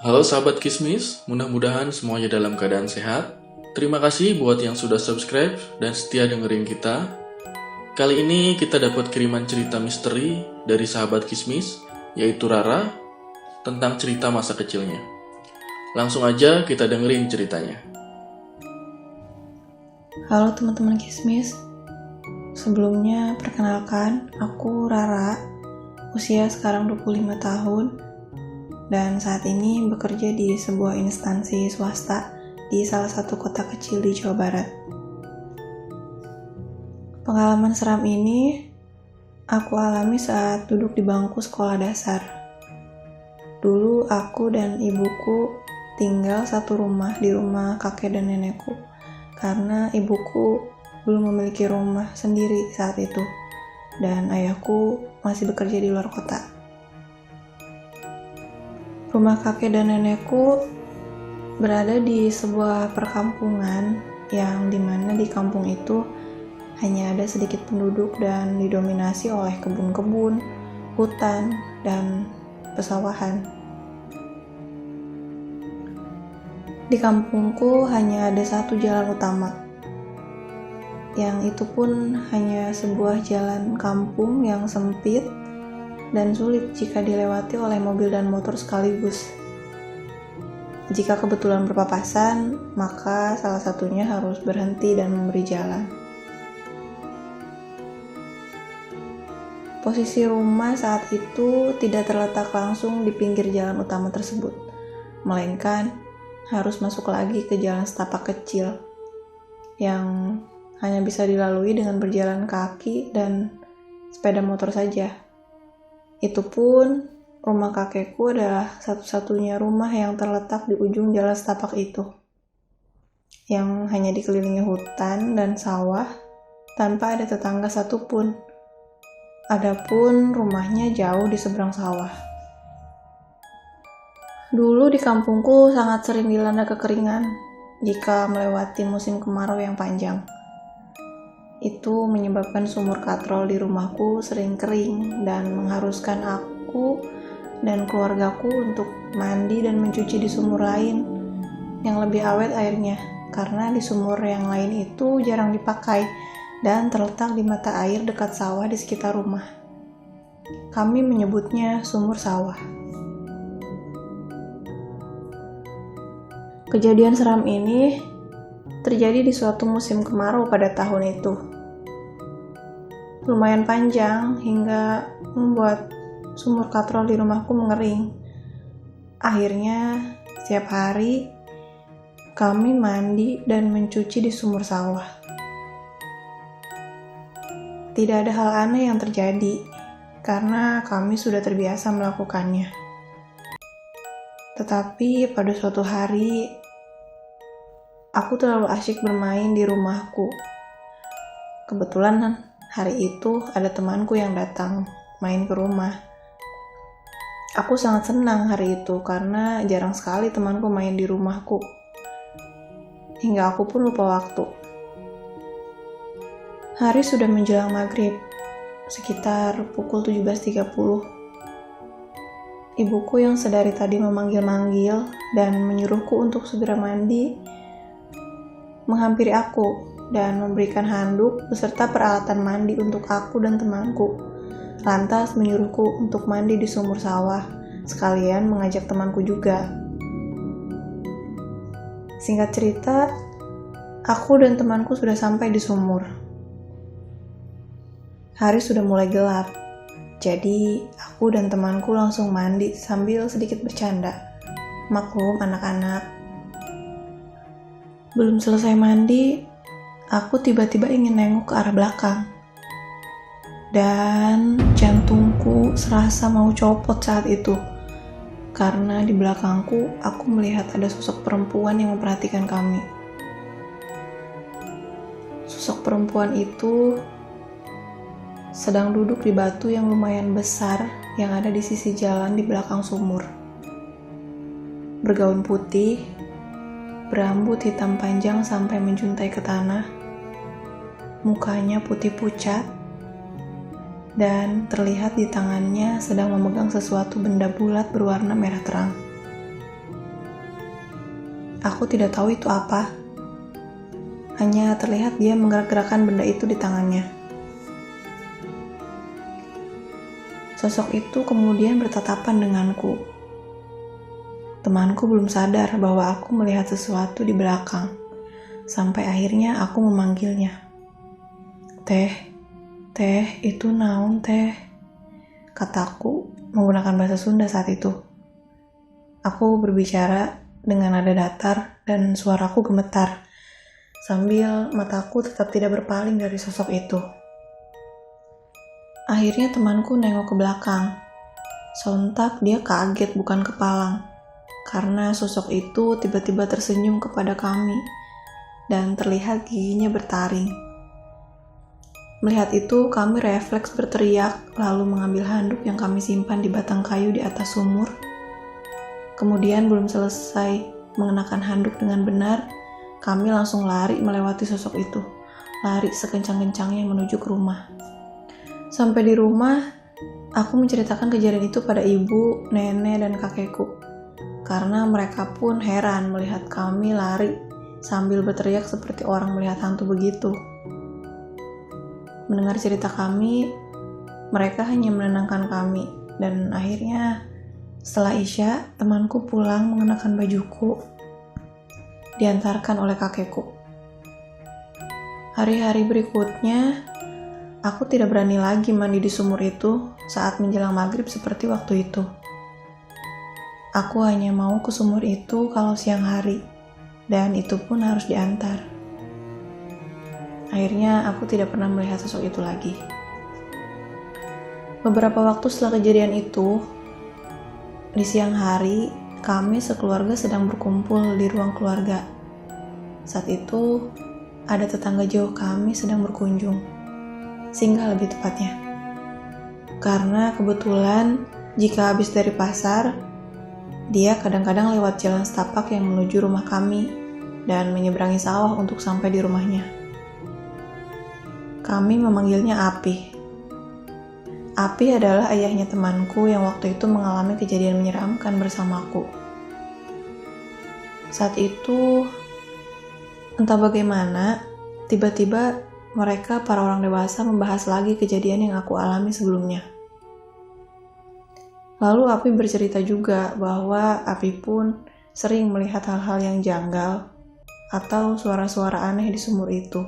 Halo sahabat Kismis, mudah-mudahan semuanya dalam keadaan sehat. Terima kasih buat yang sudah subscribe dan setia dengerin kita. Kali ini kita dapat kiriman cerita misteri dari sahabat Kismis, yaitu Rara, tentang cerita masa kecilnya. Langsung aja kita dengerin ceritanya. Halo teman-teman Kismis. Sebelumnya perkenalkan, aku Rara, usia sekarang 25 tahun, dan saat ini bekerja di sebuah instansi swasta di salah satu kota kecil di Jawa Barat. Pengalaman seram ini aku alami saat duduk di bangku sekolah dasar. Dulu aku dan ibuku tinggal satu rumah di rumah kakek dan nenekku, karena ibuku belum memiliki rumah sendiri saat itu, dan ayahku masih bekerja di luar kota. Rumah kakek dan nenekku berada di sebuah perkampungan yang dimana di kampung itu hanya ada sedikit penduduk dan didominasi oleh kebun-kebun, hutan, dan pesawahan. Di kampungku hanya ada satu jalan utama, yang itu pun hanya sebuah jalan kampung yang sempit dan sulit jika dilewati oleh mobil dan motor sekaligus. Jika kebetulan berpapasan, maka salah satunya harus berhenti dan memberi jalan. Posisi rumah saat itu tidak terletak langsung di pinggir jalan utama tersebut, melainkan harus masuk lagi ke jalan setapak kecil yang hanya bisa dilalui dengan berjalan kaki dan sepeda motor saja. Itu pun rumah kakekku adalah satu-satunya rumah yang terletak di ujung jalan setapak itu, yang hanya dikelilingi hutan dan sawah tanpa ada tetangga satupun. Adapun rumahnya jauh di seberang sawah. Dulu di kampungku sangat sering dilanda kekeringan jika melewati musim kemarau yang panjang. Itu menyebabkan sumur katrol di rumahku sering kering dan mengharuskan aku dan keluargaku untuk mandi dan mencuci di sumur lain yang lebih awet airnya, karena di sumur yang lain itu jarang dipakai dan terletak di mata air dekat sawah di sekitar rumah. Kami menyebutnya sumur sawah. Kejadian seram ini terjadi di suatu musim kemarau pada tahun itu. Lumayan panjang hingga membuat sumur katrol di rumahku mengering. Akhirnya setiap hari kami mandi dan mencuci di sumur sawah. Tidak ada hal aneh yang terjadi karena kami sudah terbiasa melakukannya. Tetapi pada suatu hari aku terlalu asyik bermain di rumahku. Kebetulan hari itu ada temanku yang datang main ke rumah. Aku sangat senang hari itu karena jarang sekali temanku main di rumahku. Hingga aku pun lupa waktu. Hari sudah menjelang maghrib, sekitar pukul 17.30. Ibuku yang sedari tadi memanggil-manggil dan menyuruhku untuk segera mandi menghampiri aku dan memberikan handuk beserta peralatan mandi untuk aku dan temanku. Lantas menyuruhku untuk mandi di sumur sawah, sekalian mengajak temanku juga. Singkat cerita, aku dan temanku sudah sampai di sumur. Hari sudah mulai gelap, jadi aku dan temanku langsung mandi sambil sedikit bercanda. Maklum anak-anak. Belum selesai mandi, aku tiba-tiba ingin nengok ke arah belakang. Dan jantungku serasa mau copot saat itu. Karena di belakangku, aku melihat ada sosok perempuan yang memperhatikan kami. Sosok perempuan itu sedang duduk di batu yang lumayan besar yang ada di sisi jalan di belakang sumur. Bergaun putih, berambut hitam panjang sampai menjuntai ke tanah, mukanya putih pucat, dan terlihat di tangannya sedang memegang sesuatu benda bulat berwarna merah terang. Aku tidak tahu itu apa. Hanya terlihat dia menggerak-gerakkan benda itu di tangannya. Sosok itu kemudian bertatapan denganku. Temanku belum sadar bahwa aku melihat sesuatu di belakang, sampai akhirnya aku memanggilnya. Teh, itu naon teh? Kataku menggunakan bahasa Sunda saat itu. Aku berbicara dengan nada datar dan suaraku gemetar, sambil mataku tetap tidak berpaling dari sosok itu. Akhirnya temanku nengok ke belakang. Sontak dia kaget bukan kepalang, karena sosok itu tiba-tiba tersenyum kepada kami dan terlihat giginya bertaring. Melihat itu, kami refleks berteriak, lalu mengambil handuk yang kami simpan di batang kayu di atas sumur. Kemudian belum selesai mengenakan handuk dengan benar, kami langsung lari melewati sosok itu, lari sekencang-kencangnya menuju ke rumah. Sampai di rumah, aku menceritakan kejadian itu pada ibu, nenek, dan kakekku, karena mereka pun heran melihat kami lari sambil berteriak seperti orang melihat hantu begitu. Mendengar cerita kami, mereka hanya menenangkan kami, dan akhirnya setelah Isya, temanku pulang mengenakan bajuku, diantarkan oleh kakekku. Hari-hari berikutnya, aku tidak berani lagi mandi di sumur itu saat menjelang maghrib seperti waktu itu. Aku hanya mau ke sumur itu kalau siang hari, dan itu pun harus diantar. Akhirnya aku tidak pernah melihat sosok itu lagi. Beberapa waktu setelah kejadian itu, di siang hari, kami sekeluarga sedang berkumpul di ruang keluarga. Saat itu, ada tetangga jauh kami sedang berkunjung, singgah lebih tepatnya. Karena kebetulan jika habis dari pasar, dia kadang-kadang lewat jalan setapak yang menuju rumah kami dan menyeberangi sawah untuk sampai di rumahnya. Kami memanggilnya Api. Api adalah ayahnya temanku yang waktu itu mengalami kejadian menyeramkan bersamaku. Saat itu, entah bagaimana, tiba-tiba mereka para orang dewasa membahas lagi kejadian yang aku alami sebelumnya. Lalu Api bercerita juga bahwa Api pun sering melihat hal-hal yang janggal atau suara-suara aneh di sumur itu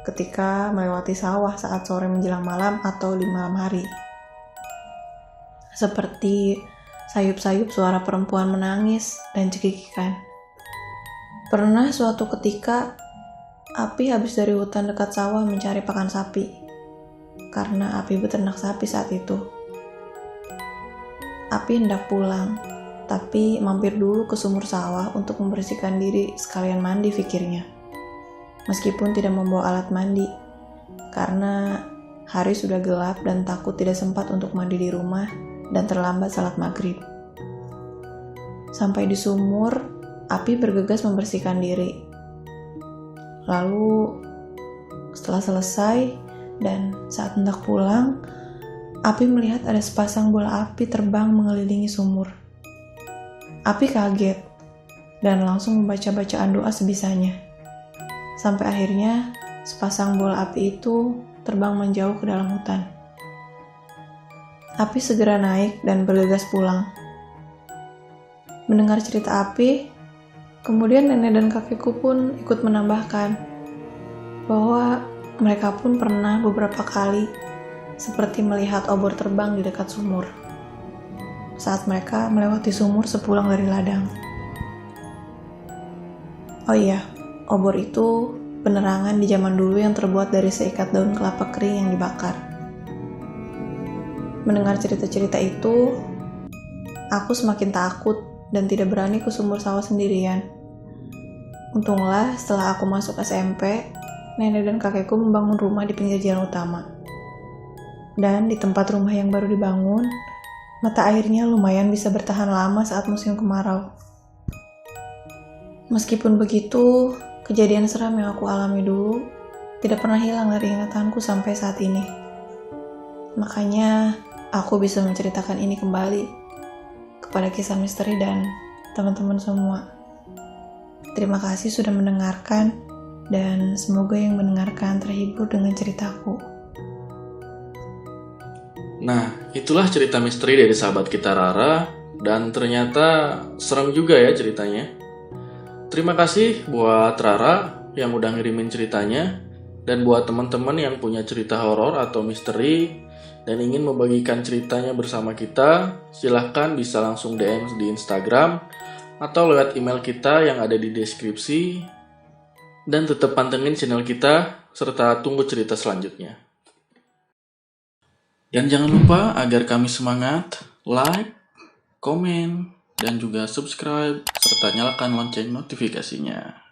ketika melewati sawah saat sore menjelang malam atau di malam hari. Seperti sayup-sayup suara perempuan menangis dan cekikikan. Pernah suatu ketika, Api habis dari hutan dekat sawah mencari pakan sapi, karena Api beternak sapi saat itu. Api hendak pulang, tapi mampir dulu ke sumur sawah untuk membersihkan diri sekalian mandi, pikirnya. Meskipun tidak membawa alat mandi, karena hari sudah gelap dan takut tidak sempat untuk mandi di rumah dan terlambat salat maghrib. Sampai di sumur, Api bergegas membersihkan diri. Lalu, setelah selesai dan saat hendak pulang, Api melihat ada sepasang bola api terbang mengelilingi sumur. Api kaget dan langsung membaca bacaan doa sebisanya. Sampai akhirnya sepasang bola api itu terbang menjauh ke dalam hutan. Api segera naik dan bergegas pulang. Mendengar cerita Api, kemudian nenek dan kakekku pun ikut menambahkan bahwa mereka pun pernah beberapa kali seperti melihat obor terbang di dekat sumur saat mereka melewati sumur sepulang dari ladang. Oh iya, obor itu penerangan di zaman dulu yang terbuat dari seikat daun kelapa kering yang dibakar. Mendengar cerita-cerita itu, aku semakin takut dan tidak berani ke sumur sawah sendirian. Untunglah setelah aku masuk SMP, nenek dan kakekku membangun rumah di pinggir jalan utama. Dan di tempat rumah yang baru dibangun, mata airnya lumayan bisa bertahan lama saat musim kemarau. Meskipun begitu, kejadian seram yang aku alami dulu tidak pernah hilang dari ingatanku sampai saat ini. Makanya aku bisa menceritakan ini kembali kepada kisah misteri dan teman-teman semua. Terima kasih sudah mendengarkan, dan semoga yang mendengarkan terhibur dengan ceritaku. Nah, itulah cerita misteri dari sahabat kita Rara, dan ternyata serem juga ya ceritanya. Terima kasih buat Rara yang udah ngirimin ceritanya, dan buat teman-teman yang punya cerita horor atau misteri dan ingin membagikan ceritanya bersama kita, silahkan bisa langsung DM di Instagram atau lewat email kita yang ada di deskripsi. Dan tetap pantengin channel kita, serta tunggu cerita selanjutnya. Dan jangan lupa agar kami semangat, like, komen, dan juga subscribe, serta nyalakan lonceng notifikasinya.